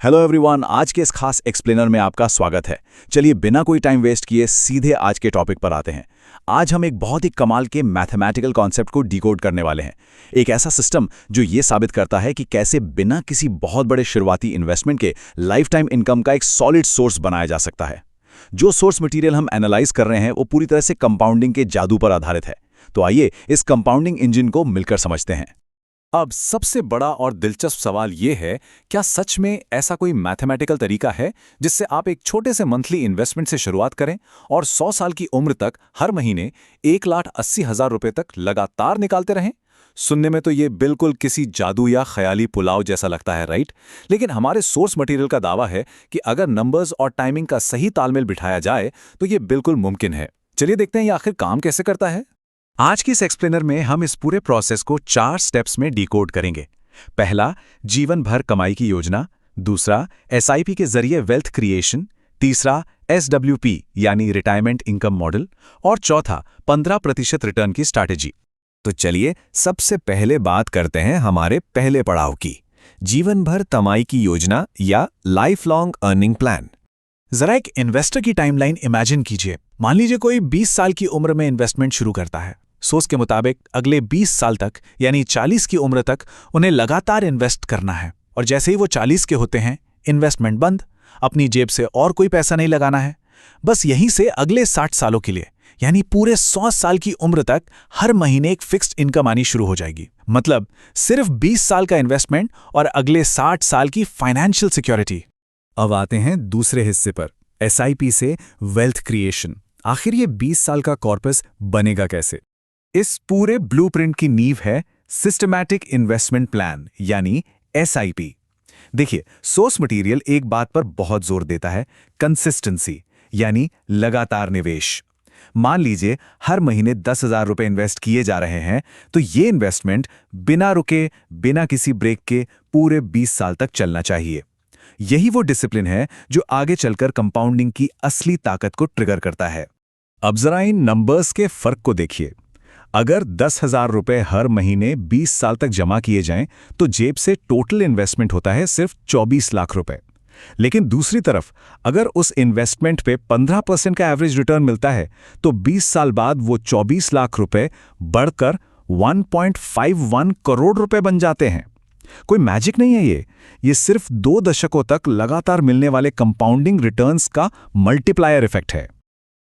Hello everyone, आज के इस खास एक्सप्लेनर में आपका स्वागत है। चलिए बिना कोई टाइम वेस्ट किए सीधे आज के टॉपिक पर आते हैं। आज हम एक बहुत ही कमाल के मैथमेटिकल कॉन्सेप्ट को डिकोड करने वाले हैं। एक ऐसा सिस्टम जो ये साबित करता है कि कैसे बिना किसी बहुत बड़े शुरुआती इन्वेस्टमेंट के लाइफ टाइम इनकम का एक सॉलिड सोर्स बनाया जा सकता है। जो सोर्स मटेरियल हम एनालाइज कर रहे हैं वो पूरी तरह से कंपाउंडिंग के जादू पर आधारित है। तो आइए इस कंपाउंडिंग इंजन को मिलकर समझते हैं। अब सबसे बड़ा और दिलचस्प सवाल ये है, क्या सच में ऐसा कोई मैथमेटिकल तरीका है जिससे आप एक छोटे से मंथली इन्वेस्टमेंट से शुरुआत करें और 100 साल की उम्र तक हर महीने 1,80,000 रुपए तक लगातार निकालते रहें? सुनने में तो ये बिल्कुल किसी जादू या ख्याली पुलाव जैसा लगता है, राइट? लेकिन हमारे सोर्स मटेरियल का दावा है कि अगर नंबर्स और टाइमिंग का सही तालमेल बिठाया जाए तो ये बिल्कुल मुमकिन है। चलिए देखते हैं ये आखिर काम कैसे करता है। आज की इस एक्सप्लेनर में हम इस पूरे प्रोसेस को 4 स्टेप्स में डिकोड करेंगे। पहला, जीवन भर कमाई की योजना। दूसरा, एसआईपी के जरिए वेल्थ क्रिएशन। तीसरा, एसडब्ल्यूपी यानी रिटायरमेंट इनकम मॉडल। और चौथा, 15% रिटर्न की स्ट्रैटेजी। तो चलिए सबसे पहले बात करते हैं हमारे पहले पड़ाव की, जीवन भर कमाई की योजना या लाइफ लॉन्ग अर्निंग प्लान। जरा एक इन्वेस्टर की टाइमलाइन इमेजिन कीजिए। मान लीजिए कोई 20 साल की उम्र में इन्वेस्टमेंट शुरू करता है। सोच के मुताबिक अगले 20 साल तक यानी 40 की उम्र तक उन्हें लगातार इन्वेस्ट करना है। और जैसे ही वो 40 के होते हैं, इन्वेस्टमेंट बंद, अपनी जेब से और कोई पैसा नहीं लगाना है। बस यहीं से अगले 60 सालों के लिए यानी पूरे 100 साल की उम्र तक हर महीने एक फिक्स्ड इनकम आनी शुरू हो जाएगी। मतलब सिर्फ 20 साल का इन्वेस्टमेंट और अगले 60 साल की फाइनेंशियल सिक्योरिटी। अब आते हैं दूसरे हिस्से पर, एसआईपी से वेल्थ क्रिएशन। आखिर ये 20 साल का कॉर्पस बनेगा कैसे? इस पूरे ब्लूप्रिंट की नींव है सिस्टमैटिक इन्वेस्टमेंट प्लान यानी एसआईपी। देखिए, सोर्स मटेरियल एक बात पर बहुत जोर देता है, कंसिस्टेंसी यानी लगातार निवेश। मान लीजिए हर महीने 10,000 रुपए इन्वेस्ट किए जा रहे हैं, तो ये इन्वेस्टमेंट बिना रुके, बिना किसी ब्रेक के पूरे 20 साल तक चलना चाहिए। यही वो डिसिप्लिन है जो आगे चलकर कंपाउंडिंग की असली ताकत को ट्रिगर करता है। अब जरा इन नंबर्स के फर्क को देखिए। अगर 10,000 रुपए हर महीने 20 साल तक जमा किए जाएं, तो जेब से टोटल इन्वेस्टमेंट होता है सिर्फ 24 लाख रुपए। लेकिन दूसरी तरफ अगर उस इन्वेस्टमेंट पे 15% का एवरेज रिटर्न मिलता है, तो 20 साल बाद वो 24 लाख रुपए बढ़कर 1.51 करोड़ रुपए बन जाते हैं। कोई मैजिक नहीं है ये सिर्फ 2 दशकों तक लगातार मिलने वाले कंपाउंडिंग रिटर्न्स का मल्टीप्लायर इफेक्ट है।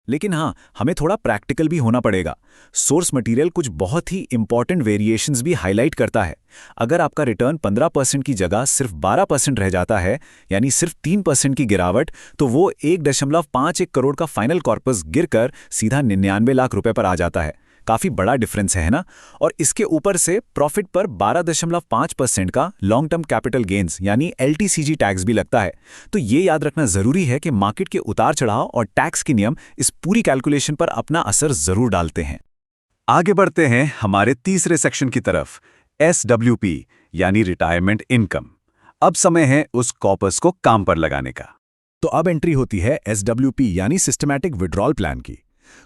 लेकिन हाँ, हमें थोड़ा प्रैक्टिकल भी होना पड़ेगा। सोर्स मटेरियल कुछ बहुत ही इंपॉर्टेंट वेरिएशंस भी हाईलाइट करता है। अगर आपका रिटर्न 15% की जगह सिर्फ 12% रह जाता है, यानी सिर्फ 3% की गिरावट, तो वो 1.51 करोड़ का फाइनल कॉर्पस गिरकर सीधा 99 लाख रुपए पर आ जाता है। काफी बड़ा डिफरेंस है ना? और इसके ऊपर से प्रॉफिट पर 12.5% का लॉन्ग टर्म कैपिटल गेन्स यानी एलटीसीजी टैक्स भी लगता है। तो ये याद रखना जरूरी है कि मार्केट के उतार चढ़ाव और टैक्स के नियम इस पूरी कैलकुलेशन पर अपना असर जरूर डालते हैं। आगे बढ़ते हैं हमारे तीसरे सेक्शन की तरफ, एसडब्ल्यूपी यानी रिटायरमेंट इनकम। अब समय है उस कॉर्पस को काम पर लगाने का। तो अब एंट्री होती है एसडब्ल्यूपी यानी सिस्टमैटिक विड्रॉल प्लान की।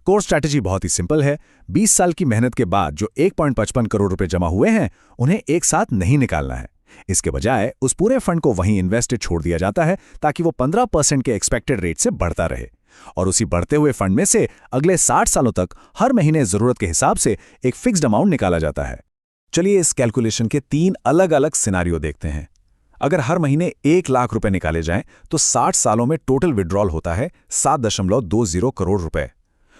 कोर स्ट्रैटेजी बहुत ही सिंपल है। 20 साल की मेहनत के बाद जो 1.55 करोड़ रुपए जमा हुए हैं, उन्हें एक साथ नहीं निकालना है। इसके बजाय उस पूरे फंड को वहीं इन्वेस्टेड छोड़ दिया जाता है, ताकि वो 15% के एक्सपेक्टेड रेट से बढ़ता रहे। और उसी बढ़ते हुए फंड में से अगले 60 सालों तक हर महीने जरूरत के हिसाब से एक फिक्स्ड अमाउंट निकाला जाता है। चलिए इस कैलकुलेशन के 3 अलग अलग सिनारियो देखते हैं। अगर हर महीने 1 लाख रुपए निकाले जाएं, तो 60 सालों में टोटल विड्रॉल होता है 7.20 करोड़ रुपए।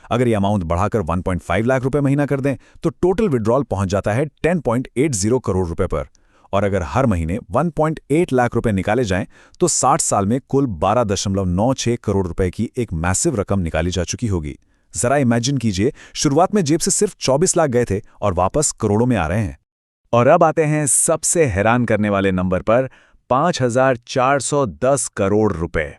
अगर ये अमाउंट बढ़ाकर 1.5 लाख रुपए महीना कर दें, तो टोटल विड्रॉल पहुंच जाता है 10.80 करोड़ रुपए पर। और अगर हर महीने 1.8 लाख रुपए निकाले जाएं, तो 60 साल में कुल 12.96 करोड़ रुपए की एक मैसिव रकम निकाली जा चुकी होगी। जरा इमेजिन कीजिए, शुरुआत में जेब से सिर्फ 24 लाख गए थे और वापस करोड़ों में आ रहे हैं। और अब आते हैं सबसे हैरान करने वाले नंबर पर, 5,410 करोड़ रुपए।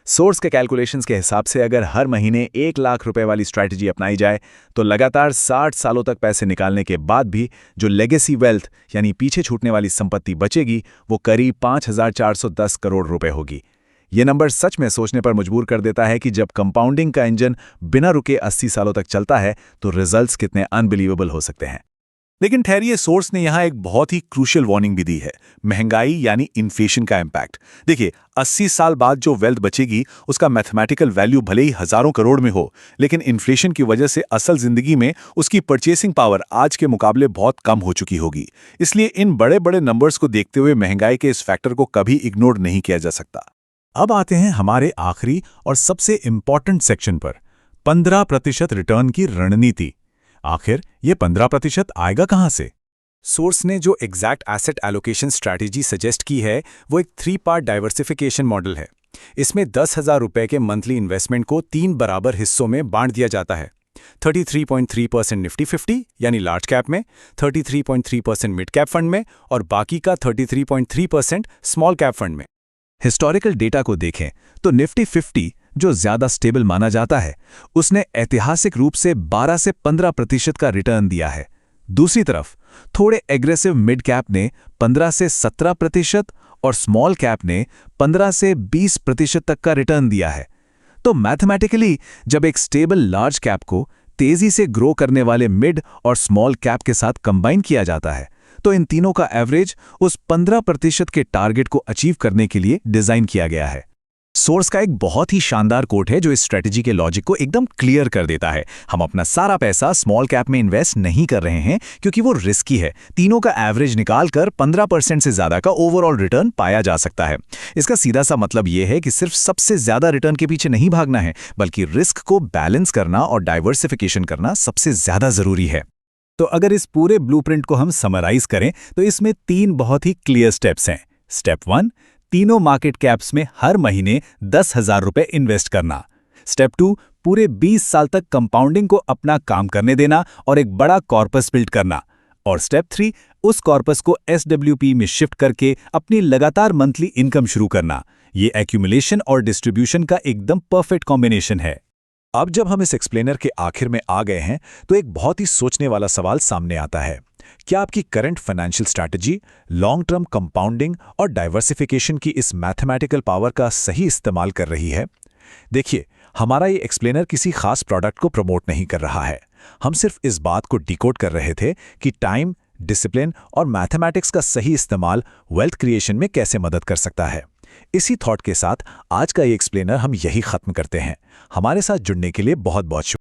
सोर्स के कैलकुलेशंस के हिसाब से अगर हर महीने 1 लाख रुपए वाली स्ट्रैटेजी अपनाई जाए, तो लगातार 60 सालों तक पैसे निकालने के बाद भी जो लेगेसी वेल्थ यानी पीछे छूटने वाली संपत्ति बचेगी, वो करीब 5,410 करोड़ रुपए होगी। ये नंबर सच में सोचने पर मजबूर कर देता है कि जब कंपाउंडिंग का इंजन बिना रुके 80 सालों तक चलता है, तो रिजल्ट्स कितने अनबिलीवेबल हो सकते हैं। लेकिन ठहरिए, सोर्स ने यहाँ एक बहुत ही क्रूशियल वार्निंग भी दी है, महंगाई यानी इन्फ्लेशन का इम्पैक्ट। देखिए, 80 साल बाद जो वेल्थ बचेगी उसका मैथमेटिकल वैल्यू भले ही हजारों करोड़ में हो, लेकिन इन्फ्लेशन की वजह से असल जिंदगी में उसकी परचेसिंग पावर आज के मुकाबले बहुत कम हो चुकी होगी। इसलिए इन बड़े बड़े नंबर्स को देखते हुए महंगाई के इस फैक्टर को कभी इग्नोर नहीं किया जा सकता। अब आते हैं हमारे आखिरी और सबसे इंपॉर्टेंट सेक्शन पर, 15% रिटर्न की रणनीति। आखिर ये 15% आएगा कहां से? सोर्स ने जो exact asset allocation strategy suggest की है वो एक 3 पार्ट डाइवर्सिफिकेशन मॉडल है। इसमें 10,000 रुपए के मंथली इन्वेस्टमेंट को 3 बराबर हिस्सों में बांट दिया जाता है। 33.3% निफ्टी 50 यानी लार्ज कैप में, 33.3% मिड कैप फंड में और बाकी का 33.3% स्मॉल कैप फंड में। हिस्टोरिकल डेटा को देखें तो निफ्टी 50 जो ज्यादा स्टेबल माना जाता है, उसने ऐतिहासिक रूप से 12 से 15% का रिटर्न दिया है। दूसरी तरफ थोड़े एग्रेसिव मिड कैप ने 15 से 17% और स्मॉल कैप ने 15 से 20% तक का रिटर्न दिया है। तो मैथमेटिकली जब एक स्टेबल लार्ज कैप को तेजी से ग्रो करने वाले मिड और स्मॉल कैप के साथ कंबाइन किया जाता है, तो इन तीनों का एवरेज उस 15% के टारगेट को अचीव करने के लिए डिजाइन किया गया है। सोर्स का एक बहुत ही शानदार कोट है जो इस स्ट्रेटजी के लॉजिक को एकदम क्लियर कर देता है। हम अपना सारा पैसा स्मॉल कैप में इन्वेस्ट नहीं कर रहे हैं क्योंकि वो रिस्की है। तीनों का एवरेज निकालकर 15% से ज्यादा का ओवरऑल रिटर्न पाया जा सकता है। इसका सीधा सा मतलब यह है कि सिर्फ सबसे ज्यादा रिटर्न के पीछे नहीं भागना है, बल्कि रिस्क को बैलेंस करना और डाइवर्सिफिकेशन करना सबसे ज्यादा जरूरी है। तो अगर इस पूरे ब्लूप्रिंट को हम समराइज करें तो इसमें 3 बहुत ही क्लियर स्टेप्स हैं। स्टेप 1, तीनों मार्केट कैप्स में हर महीने 10,000 रुपए इन्वेस्ट करना। स्टेप 2, पूरे 20 साल तक कंपाउंडिंग को अपना काम करने देना और एक बड़ा कॉर्पस बिल्ड करना। और स्टेप 3, उस कॉर्पस को SWP में शिफ्ट करके अपनी लगातार मंथली इनकम शुरू करना। ये एक्यूमुलेशन और डिस्ट्रीब्यूशन का एकदम परफेक्ट कॉम्बिनेशन है। अब जब हम इस एक्सप्लेनर के आखिर में आ गए हैं तो एक बहुत ही सोचने वाला सवाल सामने आता है। क्या आपकी current financial strategy long term compounding और डाइवर्सिफिकेशन की इस मैथमेटिकल पावर का सही इस्तेमाल कर रही है? देखिए, हमारा ये एक्सप्लेनर किसी खास प्रोडक्ट को प्रमोट नहीं कर रहा है। हम सिर्फ इस बात को डिकोड कर रहे थे कि टाइम, डिसिप्लिन और मैथमेटिक्स का सही इस्तेमाल वेल्थ क्रिएशन में कैसे मदद कर सकता है। इसी थॉट के साथ आज का ये एक्सप्लेनर हम यही खत्म करते हैं। हमारे साथ जुड़ने के लिए बहुत बहुत शुक्रिया।